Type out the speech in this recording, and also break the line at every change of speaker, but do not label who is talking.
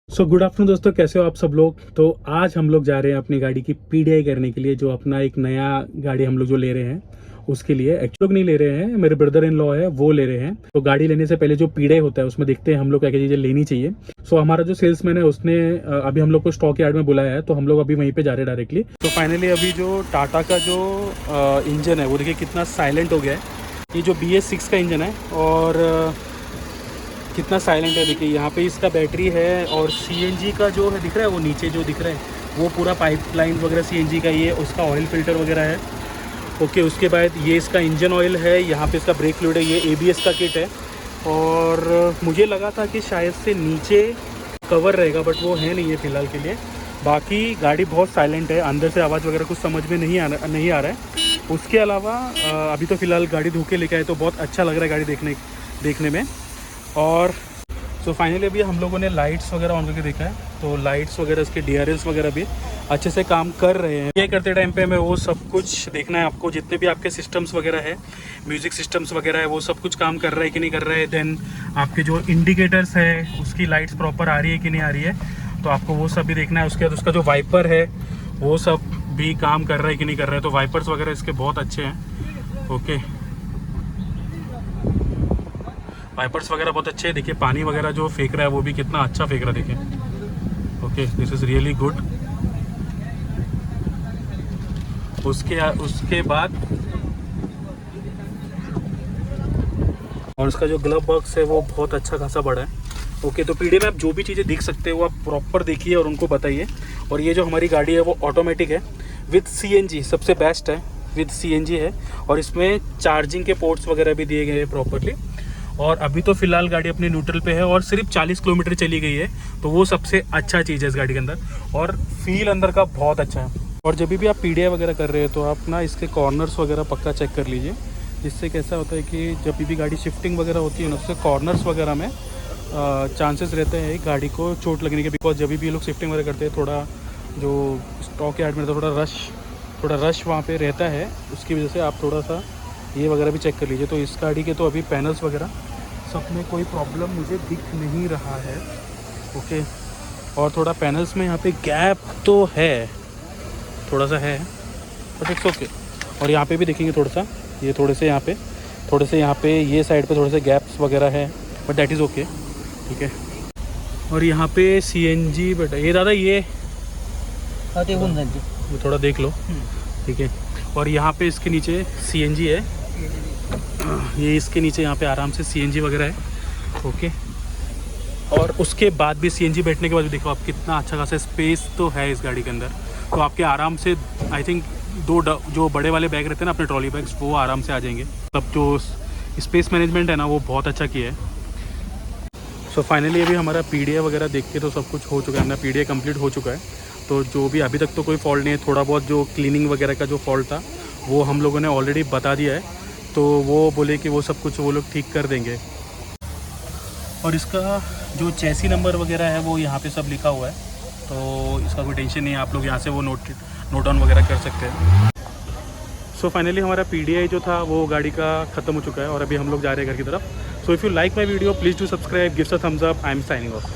So good afternoon दोस्तों, कैसे हो आप सब लोग। तो आज हम लोग जा रहे हैं अपनी गाड़ी की पीडीआई करने के लिए। जो अपना एक नया गाड़ी हम लोग जो ले रहे हैं उसके लिए एक्चुअली लोग नहीं ले रहे हैं, मेरे ब्रदर इन लॉ है वो ले रहे हैं। तो गाड़ी लेने से पहले जो पीडीआई होता है उसमें देखते हैं हम लोग क्या क्या चीज़ें लेनी चाहिए। सो हमारा जो सेल्समैन है उसने अभी हम लोग को स्टॉक यार्ड में बुलाया है, तो हम लोग अभी वहीं पे जा रहे हैं डायरेक्टली। तो फाइनली अभी जो टाटा का जो इंजन है वो देखिए कितना साइलेंट हो गया है। ये जो BS6 का इंजन है और कितना साइलेंट है। देखिए यहाँ पे इसका बैटरी है और CNG का जो है दिख रहा है, वो नीचे जो दिख रहा है वो पूरा पाइपलाइन वगैरह CNG का, ये उसका ऑयल फिल्टर वगैरह है। ओके, उसके बाद ये इसका इंजन ऑयल है, यहाँ पे इसका ब्रेक फ्लूइड है, ये ABS का किट है। और मुझे लगा था कि शायद से नीचे कवर रहेगा, बट वो है नहीं है फ़िलहाल के लिए। बाकी गाड़ी बहुत साइलेंट है, अंदर से आवाज़ वगैरह कुछ समझ में नहीं आ रहा है। उसके अलावा अभी तो फ़िलहाल गाड़ी धो के लेके आए तो बहुत अच्छा लग रहा है गाड़ी देखने में। और सो फाइनली अभी हम लोगों ने लाइट्स वगैरह ऑन करके देखा है, तो लाइट्स वगैरह इसके DRLs वगैरह भी अच्छे से काम कर रहे हैं। ये करते टाइम पे हमें वो सब कुछ देखना है आपको, जितने भी आपके सिस्टम्स वगैरह है, म्यूज़िक सिस्टम्स वगैरह है, वो सब कुछ काम कर रहा है कि नहीं कर रहा है। देन आपके जो इंडिकेटर्स है उसकी लाइट्स प्रॉपर आ रही है कि नहीं आ रही है, तो आपको वो सब भी देखना है। उसके बाद उसका जो वाइपर है वो सब भी काम कर रहा है कि नहीं कर रहा है। तो वाइपर्स वगैरह इसके बहुत अच्छे हैं। ओके, वाइपर्स वगैरह बहुत अच्छे हैं। देखिए पानी वगैरह जो फेंक रहा है वो भी कितना अच्छा फेंक रहा है, देखिए। Okay, this is really good. उसके बाद और उसका जो ग्लव बॉक्स है वो बहुत अच्छा खासा बड़ा है। ओके, तो पीडीआई में आप जो भी चीज़ें देख सकते हो वो आप प्रॉपर देखिए और उनको बताइए। और ये जो हमारी गाड़ी है वो ऑटोमेटिक है विद CNG, सबसे बेस्ट है, विद CNG है। और इसमें चार्जिंग के पोर्ट्स वगैरह भी दिए गए हैं प्रॉपरली। और अभी तो फिलहाल गाड़ी अपने न्यूट्रल पे है और सिर्फ 40 किलोमीटर चली गई है, तो वो सबसे अच्छा चीज़ है इस गाड़ी के अंदर। और फील अंदर का बहुत अच्छा है। और जब भी आप पीडीआई वगैरह कर रहे हैं तो आप ना इसके कॉर्नर्स वगैरह पक्का चेक कर लीजिए, जिससे कैसा होता है कि जब भी गाड़ी शिफ्टिंग वगैरह होती है ना, उससे कॉर्नर्स वगैरह में चांसेस रहते हैं गाड़ी को चोट लगने के। बिकॉज जब भी ये लोग शिफ्टिंग वगैरह करते हैं, थोड़ा जो स्टॉक यार्ड में थोड़ा रश वहाँ पे रहता है, उसकी वजह से आप थोड़ा सा ये वगैरह भी चेक कर लीजिए। तो इस गाड़ी के तो अभी पैनल्स वगैरह सब में कोई प्रॉब्लम मुझे दिख नहीं रहा है। ओके, और थोड़ा पैनल्स में यहाँ पे गैप तो है, थोड़ा सा है, बट इट्स ओके। और यहाँ पे भी देखेंगे थोड़ा सा, ये थोड़े से यहाँ पे ये साइड पे थोड़े से गैप्स वगैरह है, बट दैट इज़ ओके, ठीक है। और यहाँ पे CNG बेटा ये दादा ये थोड़ा देख लो, ठीक है। और यहाँ पे इसके नीचे CNG है, ये इसके नीचे यहाँ पे आराम से CNG वगैरह है। ओके, और उसके बाद भी CNG बैठने के बाद भी देखो आप कितना अच्छा खासा स्पेस तो है इस गाड़ी के अंदर। तो आपके आराम से आई थिंक जो बड़े वाले बैग रहते हैं ना अपने ट्रॉली बैग्स, वो आराम से आ जाएंगे। तब जो स्पेस मैनेजमेंट है ना वो बहुत अच्छा किया है। सो फाइनली अभी हमारा पीडीआई वगैरह देख के तो सब कुछ हो चुका है, हमारा पीडीआई कंप्लीट हो चुका है। तो जो भी अभी तक तो कोई फॉल्ट नहीं है, थोड़ा बहुत जो क्लीनिंग वगैरह का जो फॉल्ट था वो हम लोगों ने ऑलरेडी बता दिया है, तो वो बोले कि वो सब कुछ वो लोग ठीक कर देंगे। और इसका जो चेसी नंबर वगैरह है वो यहाँ पे सब लिखा हुआ है, तो इसका कोई टेंशन नहीं है, आप लोग यहाँ से वो नोट डाउन वगैरह कर सकते हैं। सो फाइनली हमारा पीडीआई जो था वो गाड़ी का ख़त्म हो चुका है और अभी हम लोग जा रहे हैं घर की तरफ। So if you like my video please do subscribe, give a thumbs up. I am signing off.